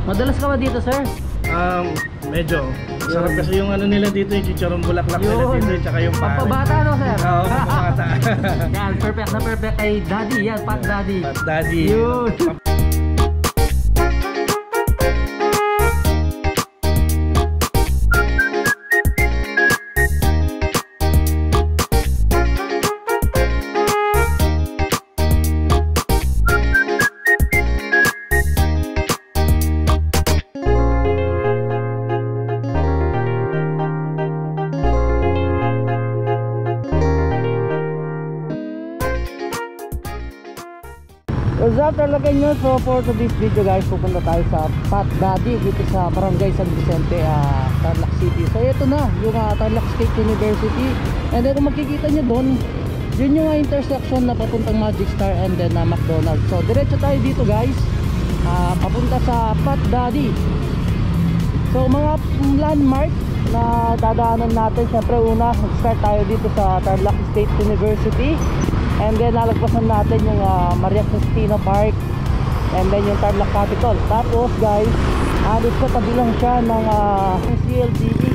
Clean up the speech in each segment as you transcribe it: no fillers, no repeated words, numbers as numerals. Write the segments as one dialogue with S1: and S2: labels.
S1: Madalas ka ba dito, sir?
S2: Medyo. Sarap kasi yung ano nila dito, yung chicharong bulaklak nila dito, tsaka yung pare.
S1: Pampabata, no, sir?
S2: Oo, pampabata.
S1: Yan, perfect na perfect kay Daddy. Yan, Pat Daddy.
S2: Pat Daddy.
S1: Yun. What's up talaga nyo? So for today's video guys, pupunta tayo sa Pat Daddy dito sa Barangay San Vicente, Tarlac City. So ito na yung Tarlac State University. And then kung makikita nyo doon, yun yung intersection na papuntang Magic Star and then McDonald's. So diretso tayo dito guys, papunta sa Pat Daddy. So mga landmark na dadaanan natin, syempre una start tayo dito sa Tarlac State University. And then lalagpasan natin yung Maria Cristina Park. And then yung Tarlac Capitol. Tapos guys, alis sa tabi lang siya ng CLDE.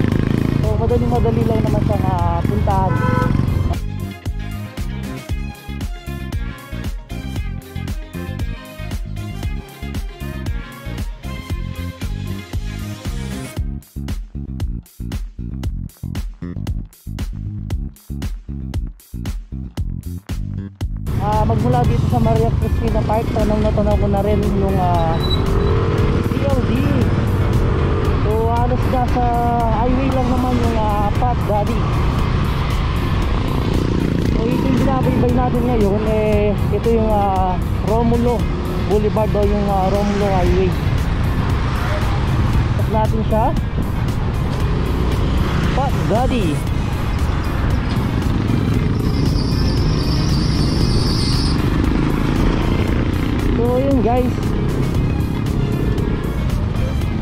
S1: So madali lang naman siyang puntahan. Magmula dito sa Maria Cristina Park, tanong ko na rin yung CLD. So halos nasa highway lang naman yung Pat Daddy. So ito yung binabaybay natin ngayon, ito yung Romulo Boulevard o yung Romulo Highway. Tapos natin siya, Pat Daddy. So yun guys,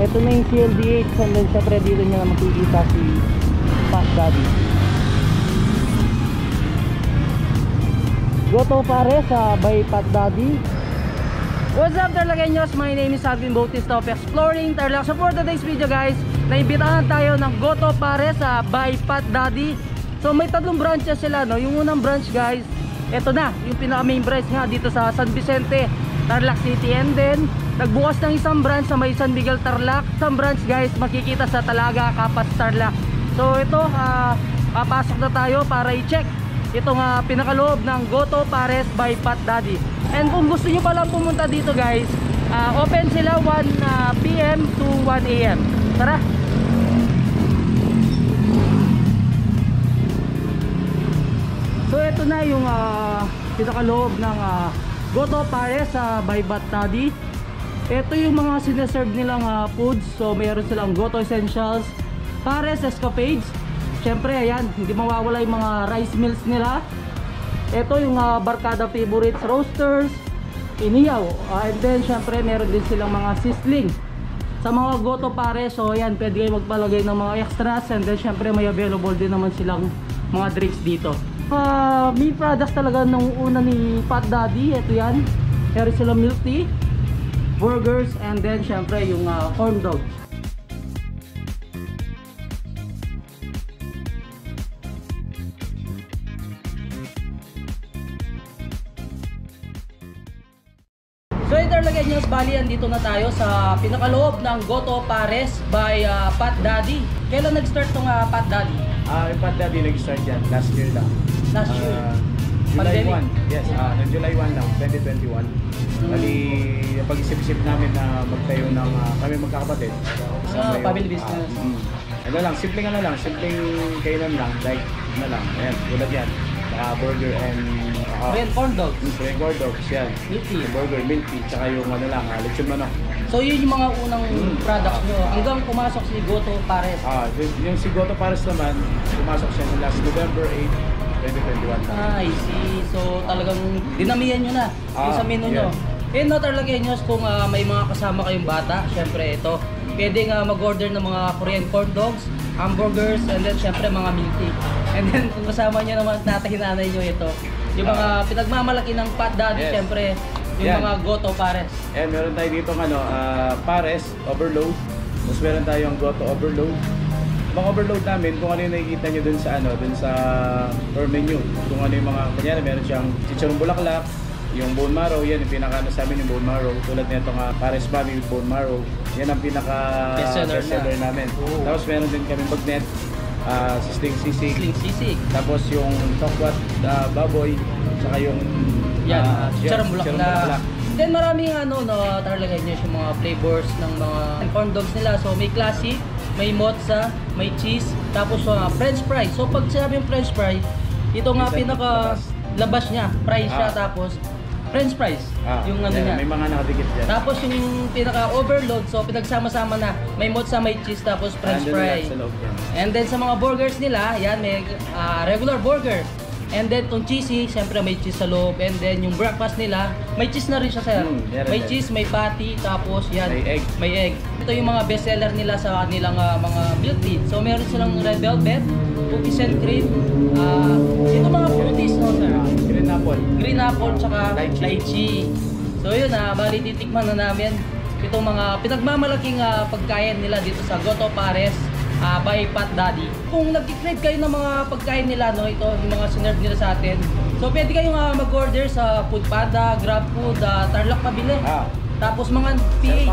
S1: ito na yung CLDH. And then syempre dito nyo na makikita si Pat Daddy. Goto Pares by Pat Daddy. What's up Tarlaceños? My name is Alvin Bautista of Exploring Tarlac. So for today's video guys, naimbitahan tayo ng Goto Pares by Pat Daddy. So may tatlong branches sila, no? Yung unang branch guys, ito na, yung pinaka main branch nga dito sa San Vicente, Tarlac City. And then nagbukas ng isang branch sa may San Miguel, Tarlac. Isang branch guys makikita sa Talaga, Capas, Tarlac. So ito, papasok na tayo para i-check itong pinakaloob ng Goto Pares by Pat Daddy. And kung gusto nyo palang pumunta dito guys, open sila 1 PM to 1 AM. Tara! So ito na yung pinakaloob ng Goto Pares by Pat Daddy. Ito yung mga sineserve nilang foods. So mayroon silang Goto Essentials, Pares Escapades. Syempre ayan, hindi mawawala yung mga rice meals nila. Ito yung Barkada Favorites Roasters, Iniyaw. And then syempre meron din silang mga sizzling sa mga Goto Pares. So ayan, pwede kayo magpalagay ng mga extras. And then syempre may available din naman silang mga drinks dito. Meat products talaga nung una ni Pat Daddy. Ito yan, meron silang milk tea, burgers, and then syempre yung corn dog. So ito talaga news, bali andito na tayo sa pinakaloob ng Goto Pares by Pat Daddy. Kailan nag-start tong Pat Daddy?
S2: Yung Pat Daddy nag-start yan last year lang.
S1: Last year?
S2: July 1. Yes, July 1 lang, 2021. Bali, pag-isip-isip namin na magtayo ng kami magkakapatid.
S1: Family business.
S2: Ano lang, simpleng kainan lang, like ano lang, ayan, tulad yan. Burger and
S1: Korean corn dogs.
S2: Korean corn dogs, yan.
S1: Milk tea.
S2: Burger, milk tea, tsaka yung ano lang, lechon manok.
S1: So yun yung mga unang products nyo hanggang pumasok si Goto Pares.
S2: Yung si Goto Pares naman, pumasok siya last November 8, 2021.
S1: I see. So talagang dinamihan nyo na yung sa menu nyo. And no, Tarlaceños, kung may mga kasama kayong bata, syempre ito, pwedeng mag-order ng mga Korean corn dogs, hamburgers, and then syempre mga milk tea. And then kung kasama nyo naman tatay-nanay nyo ito, yung mga pinagmamalaki ng Pat Daddy, syempre Yung
S2: Yan.
S1: mga Goto Pares.
S2: Eh, meron tayo dito pares, overload. Tapos meron tayong Goto overload. Mga overload namin, kung ano yung nakikita nyo dun sa per menu. Kung ano yung mga, kanyari meron siyang chicharong bulaklak, yung bone marrow, yan yung pinaka sa amin yung bone marrow. Tulad nito nga pares mami with bone marrow. Yan ang pinaka bestseller namin. Tapos meron din kami bagnet, sisling sisig. Tapos yung tokwat baboy, saka yung
S1: chicharong bulaklak. Then maraming talaga nyo yung mga flavors ng mga corn dogs nila. So may classic, may mozza, may cheese, tapos french fries. So pag sinabi yung french fry, ito nga pinaka labas niya, fry siya, tapos french fries. Yung niya.
S2: May mga nakadikit dyan.
S1: Tapos yung pinaka overload, so pinagsama-sama na, may mozza, may cheese, tapos french fry. And then sa mga burgers nila, yan may regular burger. And then kung cheesy, syempre may cheese sa loob. And then yung breakfast nila, may cheese na rin siya, sir. May cheese, may patty, tapos yan, may egg. Ito yung mga best seller nila sa kanilang mga milk tea. So meron silang red velvet, cookies and cream, ito mga fruities, no, sir? Green apple, tsaka lychee. So yun, bali titikman na namin itong mga pinagmamalaking pagkain nila dito sa Goto Pares by Pat Daddy. Kung nag-crave kayo ng mga pagkain nila, no, ito yung mga sinerve nila sa atin. So pwede kayong mag-order sa Food Panda, Grab Food, Tarlac Pabili. Tapos mga PH.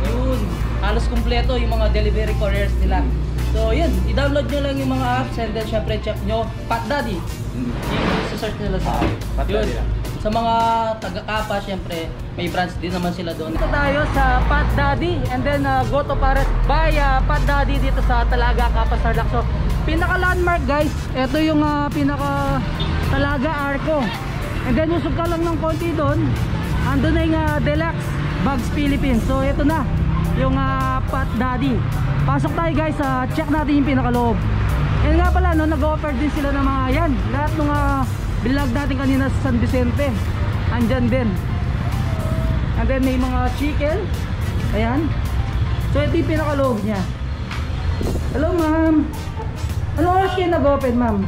S1: Yun, halos kumpleto yung mga delivery couriers nila. So yun, i-download nyo lang yung mga apps and then syempre check nyo Pat Daddy. Yung search nila sa yun. Sa mga taga-Kapa, syempre, may branch din naman sila doon. Dito tayo sa Pat Daddy and then Goto Pares by Pat Daddy dito sa Talaga, Kapa, Tarlac. So, pinaka-landmark guys, ito yung Talaga Arco. And then yung ka lang ng konti doon, andun na yung Deluxe Bags Philippines. So, ito na yung Pat Daddy. Pasok tayo guys, check natin yung pinaka-loob. And nga pala, no, nag-offer din sila ng mga yan. Lahat ng bilag natin kanina sa San Vicente, andyan din. And then may mga chicken. Ayan. So ito yung pinaka-loob niya. Hello ma'am. Anong oras kayo nag-open ma'am?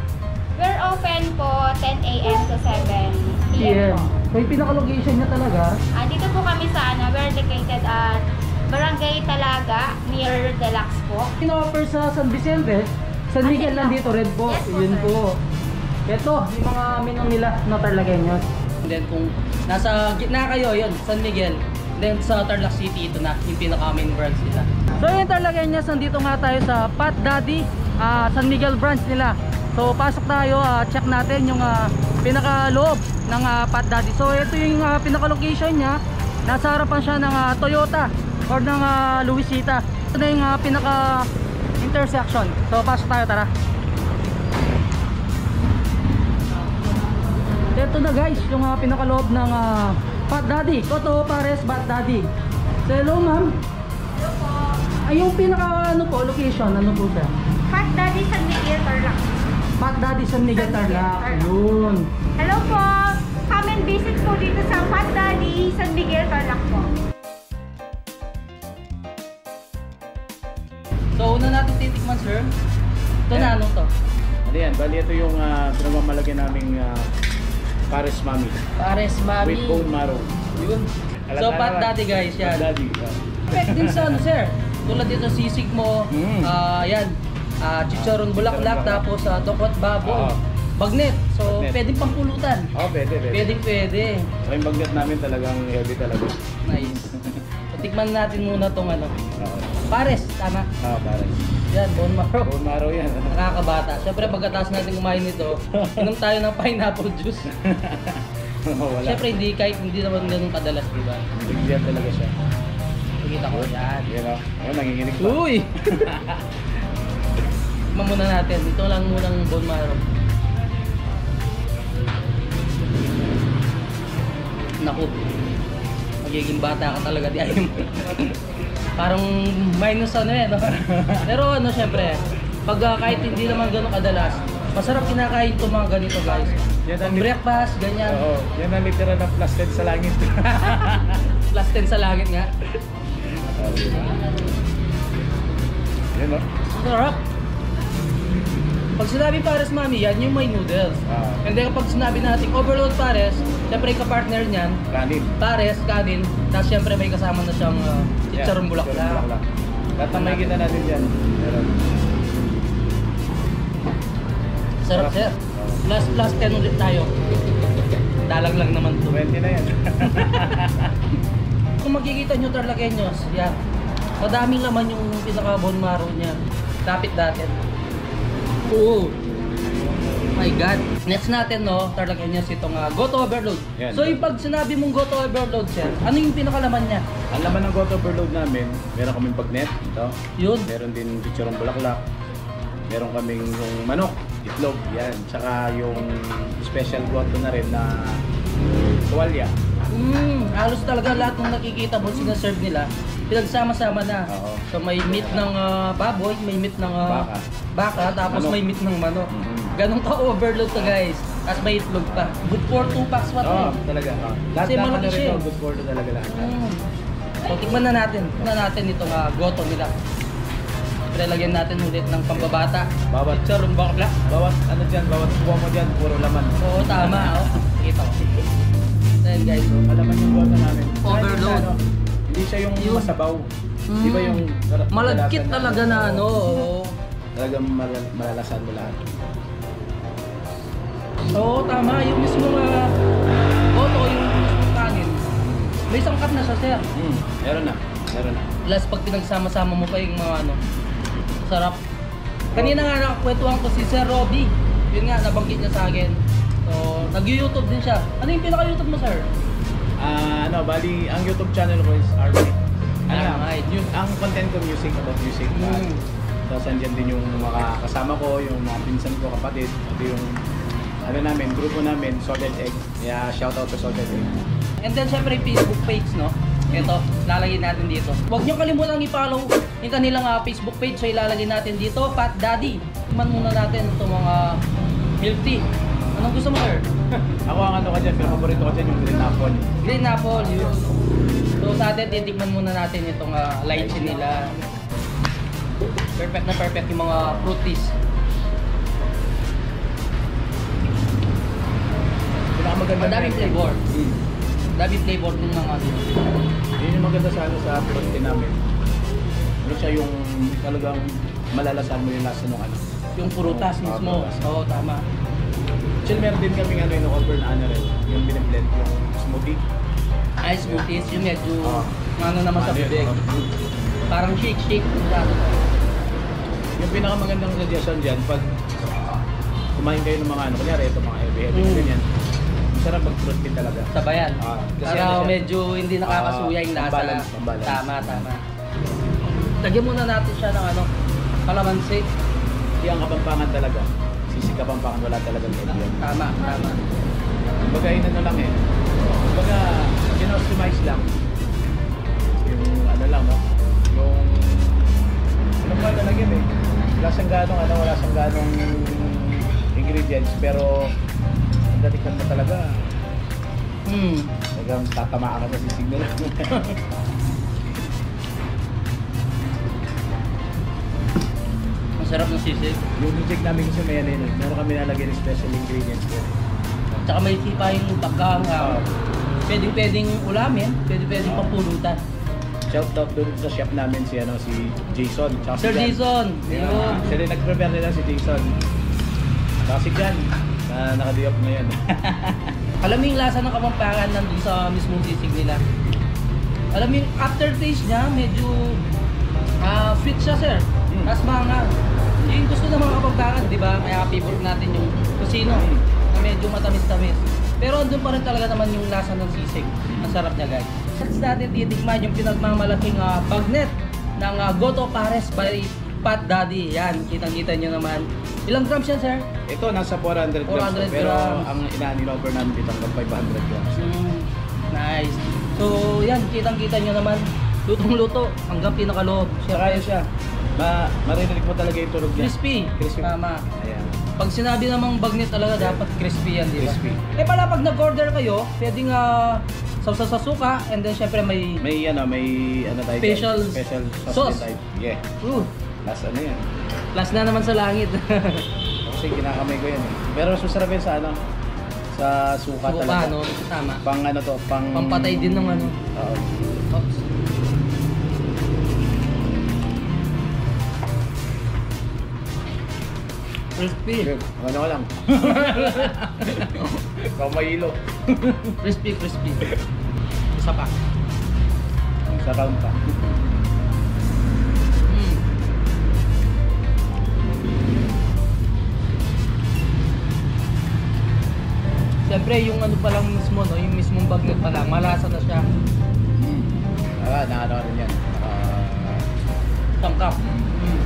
S3: We're open po 10 a.m. to 7 p.m. po.
S1: So yung pinaka-location niya talaga?
S3: Dito po kami sa we're located at Barangay Talaga near Deluxe po.
S1: Pina-offer sa San Vicente, San Miguel lang dito, red po.
S3: Yes po,
S1: yun
S3: sir.
S1: po. Ito, yung mga menu nila na Tarlagueños. Then kung nasa gitna kayo, yun, San Miguel. Then sa Tarlac City, ito na yung pinaka-main branch nila. So yung Tarlagueños, nandito nga tayo sa Pat Daddy, San Miguel branch nila. So pasok tayo, check natin yung pinaka-loob ng Pat Daddy. So ito yung pinaka-location niya. Nasa harapan siya ng Toyota or ng Luisita. Ito na yung pinaka-intersection. So pasok tayo, tara. Ito na guys, yung pinakaloob ng Pat Daddy, Goto Pares Pat Daddy. So hello ma'am.
S3: Hello po.
S1: Ay yung pinaka location, ano po siya?
S3: Pat Daddy San Miguel, Tarlac.
S1: Pat Daddy San Miguel, Tarlac. Yun.
S3: Hello po. Come and visit po dito sa Pat Daddy San Miguel, Tarlac po.
S1: So una natin titikman sir. Ito na, anong to?
S2: Ano yan? Bali ito yung pinamamalagyan naming Pares Mami.
S1: Pares Mami.
S2: With bone marrow.
S1: Yun. So Pat Daddy guys, yan.
S2: Pat Daddy.
S1: Perfect din sa sir. Tulad dito sisig mo, yan. Chicharon bulaklak, tapos tokwat baboy. Bagnet. So
S2: Bagnet.
S1: pwedeng pampulutan.
S2: Pwede.
S1: Pwede.
S2: So yung bagnet namin talagang heavy talaga.
S1: Nice. So, tikman natin muna tong Pares, tama?
S2: Pares.
S1: Yan, bone marrow.
S2: Bone marrow yan.
S1: Nakakabata. Siyempre pagkatapos natin kumain nito, inom tayo ng pineapple juice.
S2: Wala.
S1: Siyempre hindi naman ganun kadalas, di ba?
S2: Bigyan talaga siya.
S1: Nakikita ko yan.
S2: Yan o. Ayun, nanginginig pa.
S1: Uy! Tikman muna natin. Ito lang munang bone marrow. Naku. Magiging bata ka talaga di ayun. Parang minus no? Pero syempre, pag kahit hindi naman gano'ng kadalas, masarap kinakain itong mga ganito guys. Pag breakfast, ganyan.
S2: Oo, yan ang literal na plus 10 sa langit.
S1: Plus 10 sa langit nga.
S2: Yan o.
S1: Sarap. Pag sinabi pares mami, yan yung may noodles. And then kapag sinabi natin overload pares, syempre yung kapartner niyan,
S2: Kanin.
S1: pares, kanin, tapos syempre may kasama na siyang chicharong bulaklak.
S2: Lahat ng makikita natin dyan. Meron.
S1: Sarap sir. Plus 10 ulit tayo. Dalang lang naman to.
S2: 20 na yan.
S1: Kung makikita nyo Tarlaqueños, yan. Madaming laman yung pinaka-bone marrow niya. Lapit natin. Oo. My God. Next natin no, Tarlaqueños, itong Goto Overload.
S2: Yan.
S1: So yung pag sinabi mong Goto Overload sir, ano yung pinakalaman niya?
S2: Ang laman ng Goto Overload namin, meron kaming bagnet. Ito.
S1: Yun.
S2: Meron din chicharong bulaklak. Meron kaming yung manok, itlog, yan. Tsaka yung special goto na rin na tuwalya.
S1: Halos talaga lahat ng nakikita mo sinaserve nila, pinagsama-sama na.
S2: Oo.
S1: So may meat ng baboy, may meat ng baka, tapos
S2: Manok.
S1: may meat ng manok.
S2: Mhm.
S1: Ganun ka overload to guys. Tapos may itlog pa. Good for 2 packs pa to.
S2: Oo, talaga. Lahat
S1: Kasi
S2: ng
S1: malaki
S2: ano
S1: siya
S2: rin
S1: eh.
S2: good for talaga lahat.
S1: So tikman na natin. Tikman natin itong goto nila. Siyempre lagyan natin ulit ng pambabata.
S2: Bawat
S1: Chicharong bulaklak.
S2: bawat ano dyan, bawat kuha mo dyan, puro laman.
S1: Oo, tama. Oh. Kita ko. Then guys, oh.
S2: Malaman yung goto namin.
S1: Overload.
S2: Kahit na, hindi siya yung
S1: Yun.
S2: masabaw. Di ba yung
S1: malagkit
S2: kadalasan
S1: talaga na ano. Oo.
S2: Talagang malalasan mo lahat.
S1: Oo, tama. Yung mismo goto, yung mismo kanin. May sangkap na siya, sir.
S2: Meron na. Meron na.
S1: Plus, pag pinagsama-sama mo pa yung mga ano, sarap. Kanina nga nakakwentuhan ko si Sir Robby. Yun nga, nabanggit niya sa akin. So, nag-YouTube din siya. Ano yung pinaka-YouTube mo, sir?
S2: Bali, ang YouTube channel ko is Army.
S1: Alright.
S2: Ang content ko music, about music. Tapos andyan din yung mga kasama ko, yung mga pinsan ko, kapatid. Ito yung grupo namin, Salted Egg. Yeah, shout out to Salted Egg.
S1: And then, syempre, yung Facebook page, no? Ito, lalagay natin dito. Huwag niyo kalimutang i-follow yung kanilang Facebook page. So, ilalagay natin dito, Pat Daddy. Tikman muna natin itong mga milk tea. Anong gusto mo, sir?
S2: Ako ang ano ka dyan, pero paborito ko dyan yung green apple.
S1: Green apple, yun. So, sa atin, titikman muna natin itong lychee nila. Perfect na perfect yung mga fruities.
S2: Pinakamaganda.
S1: Madaming flavor. Daming flavor ng mga ano.
S2: Yun yung maganda sa protein namin. Ano siya yung talagang malalasan mo yung lasa ng ano.
S1: Yung prutas mismo.
S2: prutas.
S1: Oo, tama.
S2: Chill, meron din kaming yung offer na ano rin. Yung biniblend, yung smoothie.
S1: Ice smoothies, yung medyo
S2: Oo.
S1: ano naman sa bibig. Parang shake.
S2: Yung pinakamagandang suggestion dyan, pag kumain kayo ng mga ano, kunyari ito mga heavy, ganyan. Masarap mag-fruit tea talaga.
S1: Sabayan.
S2: Kasi
S1: Para
S2: ano siya?
S1: medyo hindi nakakasuya yung lasa.
S2: Pambalance.
S1: Tama. Lagyan muna natin siya ng ano, kalamansi.
S2: Hindi ang Kapampangan talaga. Sisig Kapampangan, wala talagang kaibigan.
S1: Tama.
S2: Kumbaga yun ano lang eh. Kumbaga, in-optimize lang. Yung ano lang, no? Yung ano ba nalagyan eh. Wala siyang ganong ingredients, pero datikman mo talaga. Talagang tatamaan ka sa sisig nila.
S1: Masarap ng sisig.
S2: Yung sisig namin kasi may ano yun. Meron kami nalagyan ng special ingredients ko.
S1: Tsaka may sipa yung bagang pwedeng ulamin, pwedeng pampulutan.
S2: Shout out doon sa chef namin si Jason. Tsaka
S1: Sir
S2: si Jan.
S1: Jason,
S2: Yeah.
S1: yun.
S2: Siya rin nag-prepare nila si Jason. Tsaka si Jan na naka-diop ngayon.
S1: Alam mo yung lasa ng Kapampangan nandun sa mismong sisig nila. Alam mo yung aftertaste niya, medyo sweet siya, sir. Tapos mga yung gusto ng mga Kapampangan, di ba? Kaya favorite natin yung kusino na medyo matamis-tamis. Pero andun pa rin talaga naman yung lasa ng sisig. Ang sarap niya, guys. Next natin titikman yung pinagmamalaking bagnet ng Goto Pares by Pat Daddy. Yan, kitang-kita nyo naman. Ilang grams yan, sir?
S2: Ito nasa 400 grams.
S1: 400
S2: Pero
S1: grams.
S2: ang ina-over namin dito hanggang 500 grams.
S1: Nice. So, yan, kitang-kita nyo naman. Lutong-luto hanggang pinakaloob.
S2: Saka yun siya. Maririnig mo talaga yung tunog niya.
S1: Crispy.
S2: Crispy.
S1: Tama.
S2: Ayan.
S1: Pag sinabi namang bagnet talaga, dapat crispy yan, di ba?
S2: Crispy.
S1: Pala pag nag-order kayo, pwedeng sausa sa suka, and then syempre may
S2: May tayo.
S1: Special
S2: sauce.
S1: sauce.
S2: Type. Yeah.
S1: uh,
S2: Last ano yan.
S1: plus na naman sa langit.
S2: kasi kinakamay ko yan eh. Pero mas masarap yun sa ano, sa suka talaga.
S1: no? Tama.
S2: Pang ano to,
S1: Pampatay din ng ano.
S2: Oo.
S1: Oops. Crispy.
S2: Good. Ano ka lang. Ikaw mahilo.
S1: Crispy. Isa pa.
S2: Sa round pa.
S1: Mm. Siyempre yung ano pa lang mismo, no? Yung mismong bagnet pa lang, malasa na siya.
S2: Nakano rin yan.
S1: Tangkap. Mm.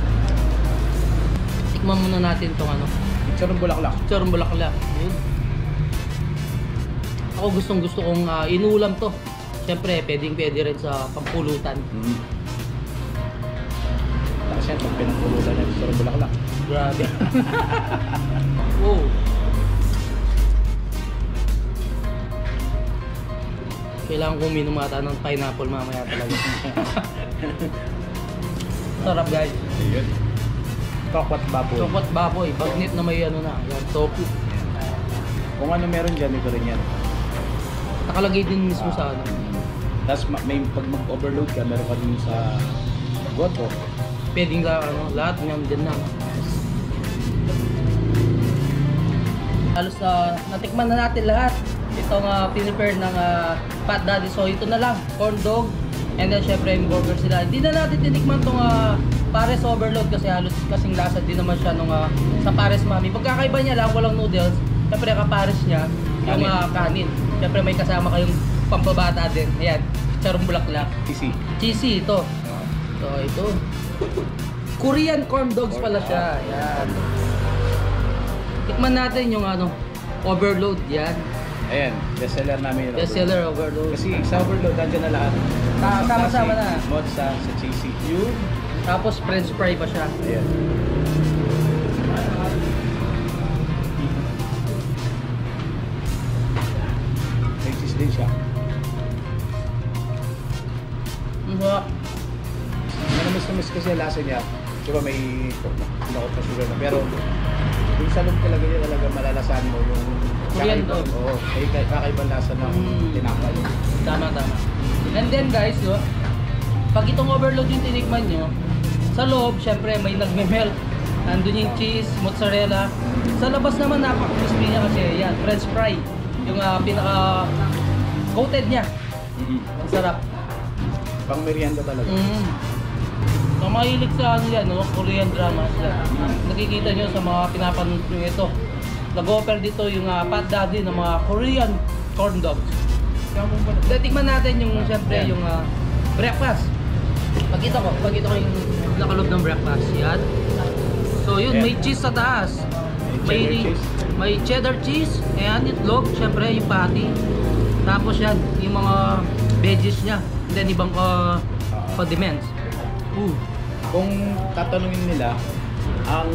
S1: Tikman muna natin tong ano.
S2: Sarong bulaklak.
S1: Chorong bulaklak. Yun. Ako gusto kong inulam to. Siyempre, pwede rin sa pampulutan.
S2: Tapos yan, pag pinapulutan yan, sarong bulaklak.
S1: Grabe. Wow. Kailangan kong minumata ng pineapple mamaya talaga. Sarap guys.
S2: Ayun. Tokwat baboy.
S1: Chocolate baboy. Bagnet na may ano na. Yan, tofu.
S2: Kung ano meron dyan, ito rin yan.
S1: Nakalagay din mismo sa ano.
S2: Tapos may pag mag-overload ka, meron ka din sa goto.
S1: Pwedeng lahat ng dyan na. Halos natikman na natin lahat. Itong pinipare ng Pat Daddy. So ito na lang, corn dog. And then syempre yung burger sila. Hindi na natin tinikman itong Pares Overload kasi halos kasing lasa din naman siya nung sa Pares Mami. Pagkakaiba niya lang, walang noodles. Syempre kapares niya, yung kanin. Syempre may kasama kayong pampabata din. Ayan, charong bulaklak. Cheesy ito. So ito. Korean corn dogs pala siya. Ayan. Tikman natin yung overload yan.
S2: Ayan, bestseller namin yung
S1: Bestseller overload.
S2: Kasi sa overload, nandiyan na lahat.
S1: Sama-sama na.
S2: Mozza, sa cheesy. Yun.
S1: Tapos french fry pa siya.
S2: Ayan. May cheese din siya. Manamis-namis kasi ang lasa niya. Diba may nakot na sugar na. Pero yung sa loob talaga niya talaga malalasan mo yung
S1: Korean dog.
S2: Oo, kakaibang lasa ng tinapay.
S1: Tama. And then guys, pag itong overload yung tinikman nyo, sa loob, syempre may nagme-melt. Nandun yung cheese, mozzarella. Sa labas naman, napaka-crispy niya kasi yan, french fry. Yung pinaka-coated niya. Ang sarap.
S2: Pang merienda talaga.
S1: So, mahilig sa yan, Korean dramas yan. Nakikita nyo sa mga pinapanood nyo ito. Nag-offer dito yung Pat Daddy ng mga Korean corn dogs. Tikman natin yung syempre yung breakfast. Pagkita ko yung nakalob ng breakfast. Yan. So yun, may cheese sa taas. May cheddar cheese. Ayan, itlog. Syempre yung patty. Tapos yan, yung mga veggies niya. And then ibang condiments.
S2: Kung tatanungin nila, ang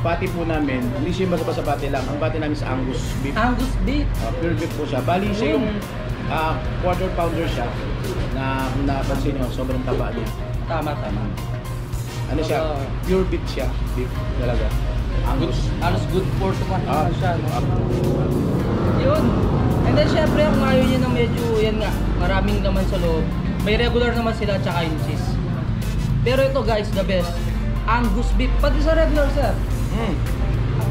S2: patty po namin, hindi siya basta patty lang. Ang patty namin sa Angus beef.
S1: Angus beef?
S2: Pure beef po siya. Bali siya yung quarter pounder siya na kung napansin nyo, sobrang taba niya.
S1: Tama.
S2: Ano siya? Pure beef siya. Beef talaga. Angus.
S1: Halos good for tumahan siya. Yun. And then syempre kung ayaw nyo na medyo, yan nga, maraming naman sa loob. May regular naman sila tsaka yung cheese. Pero ito guys, the best. Angus beef. Pati sa regular sir.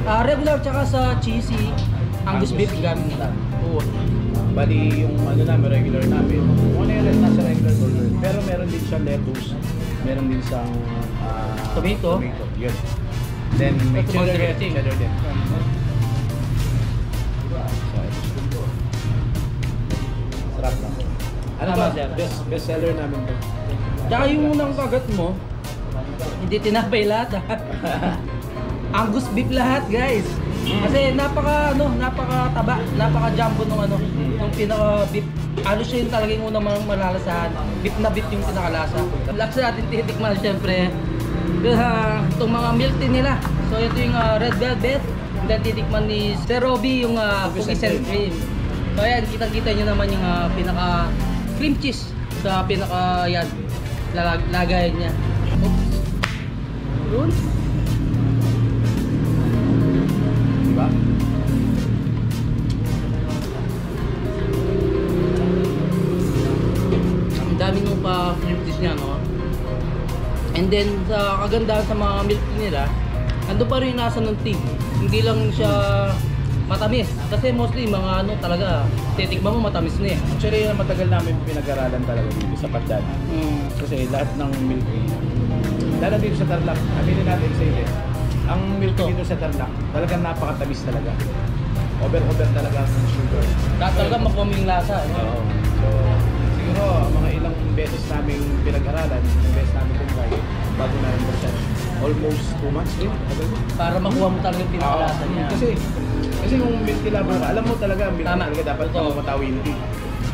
S1: Regular tsaka sa cheesy. Angus beef gamit nila. Oo.
S2: Bali yung ano namin, regular namin. Ano yung nasa regular burger. Pero meron din siyang lettuce. Meron din siyang
S1: Tomato.
S2: Yun. Then may
S1: Ito
S2: cheddar
S1: dressing.
S2: din. Sarap lang. Ano
S1: Tama,
S2: ba?
S1: sir.
S2: Best seller namin to.
S1: Tsaka yung unang kagat mo, hindi tinapay lahat Angus beef lahat guys. Kasi napaka-taba, napaka-jumbo nung nung pinaka-beef. Ano siya yung talagang unang malalasahan. Beef na beef yung pinakalasa. Laks natin titikman syempre. Itong mga milk tea nila. So ito yung red velvet. And then titikman ni Sir Robby yung cookies and cream. So ayan, kita-kita nyo naman yung pinaka cream cheese sa pinaka yan lagayan niya. Oops. Yun.
S2: di ba?
S1: Ang dami nung pa-cream cheese niya, no? And then, sa kagandahan sa mga milk tea nila, ando pa rin yung nasa ng tea. Hindi lang siya matamis. Kasi mostly, mga ano talaga, titikman mo matamis na eh.
S2: Actually, matagal namin pinag-aralan talaga dito sa Pat Daddy. Kasi lahat ng milk tea, lalo dito sa Tarlac, aminin natin sa inyo, ang milk tea dito sa Tarlac, talagang napakatamis talaga. Over talaga ang sugar.
S1: Talaga makuha mo yung lasa. Eh.
S2: Oo. So, siguro, mga ilang beses namin pinag-aralan, ilang beses namin try bago na rin siya. Almost 2 months din.
S1: Para makuha mo talaga yung pinakalasa niya.
S2: Kasi kung milk tea lover ka, alam mo talaga milk tea
S1: Tama.
S2: talaga dapat
S1: Totoo.
S2: matawin tea.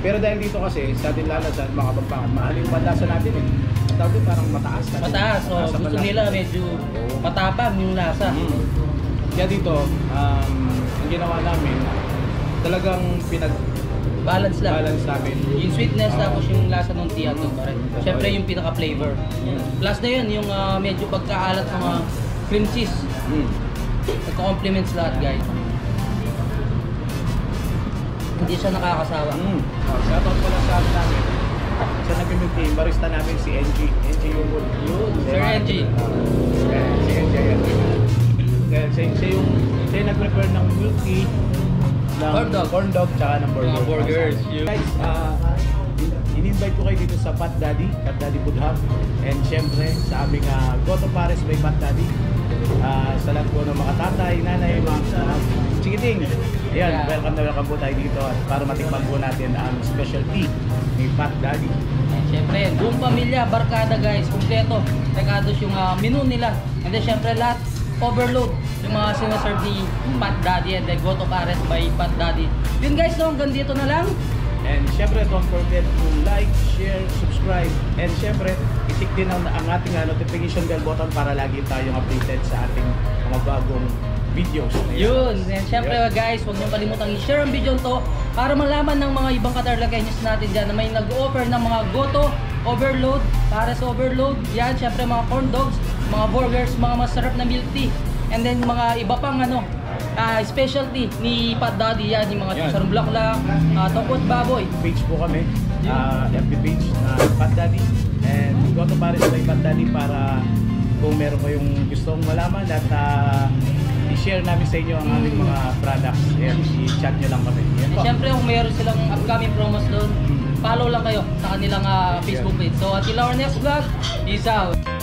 S2: Pero dahil dito kasi, sa atin lalasan, mga kapampangan, mahal yung panlasa natin eh. Ang tawag din parang mataas.
S1: Mataas, so
S2: Mataas ang
S1: gusto
S2: panlasa.
S1: nila medyo matapang yung lasa.
S2: Kaya dito, ang ginawa namin, talagang
S1: Balance lang.
S2: balance namin.
S1: Yung sweetness tapos yung lasa ng tea at syempre yung pinaka-flavor. Plus na yun, yung medyo pagkaalat ng mga cream cheese. Nagko-complements lahat guys. Hindi siya nakakasawa.
S2: Shoutout ko lang sa amin namin. Sa nag-milk tea, barista namin si NG. NG yung
S1: Sir NG.
S2: Si NG yan. Kaya siya yung nag-prepare ng milk tea, ng corn dog, tsaka ng burger.
S1: Mga burgers.
S2: Guys, in-invite ko kayo dito sa Pat Daddy Food Hub. And syempre, sa aming Goto Pares by Pat Daddy. Sa lahat po ng mga tatay, nanay, mga chikiting. Ayan, welcome po tayo dito at para matikman po natin ang specialty ni Pat Daddy.
S1: Syempre, buong pamilya, barkada guys, kumpleto. Regados yung menu nila. And then syempre lahat, overload yung mga sinaserve ni Pat Daddy and then Goto Pares by Pat Daddy. Yun guys, no, hanggang dito na lang.
S2: And syempre, don't forget to like, share, subscribe. And syempre, itik din ang ating notification bell button para lagi tayong updated sa ating mga bagong videos.
S1: Yun, and syempre guys, huwag niyo kalimutang i-share ang video to para malaman ng mga ibang Katarlaqueños natin dyan na may nag-offer ng mga Goto Overload, Pares Overload, yan, syempre mga corn dogs, mga burgers, mga masarap na milk tea, and then mga iba pang specialty ni Pat Daddy, yan, yung mga sarong bulaklak, tokot baboy.
S2: Page po kami, FB page na Pat Daddy and Goto Pares by Pat Daddy para kung meron kayong gustong malaman at i-share namin sa inyo ang aming mga products. Ayan, i-chat nyo lang kami. Ayan po.
S1: Siyempre kung mayroon silang upcoming promos doon, follow lang kayo sa kanilang Facebook page. So until our next vlog, peace out!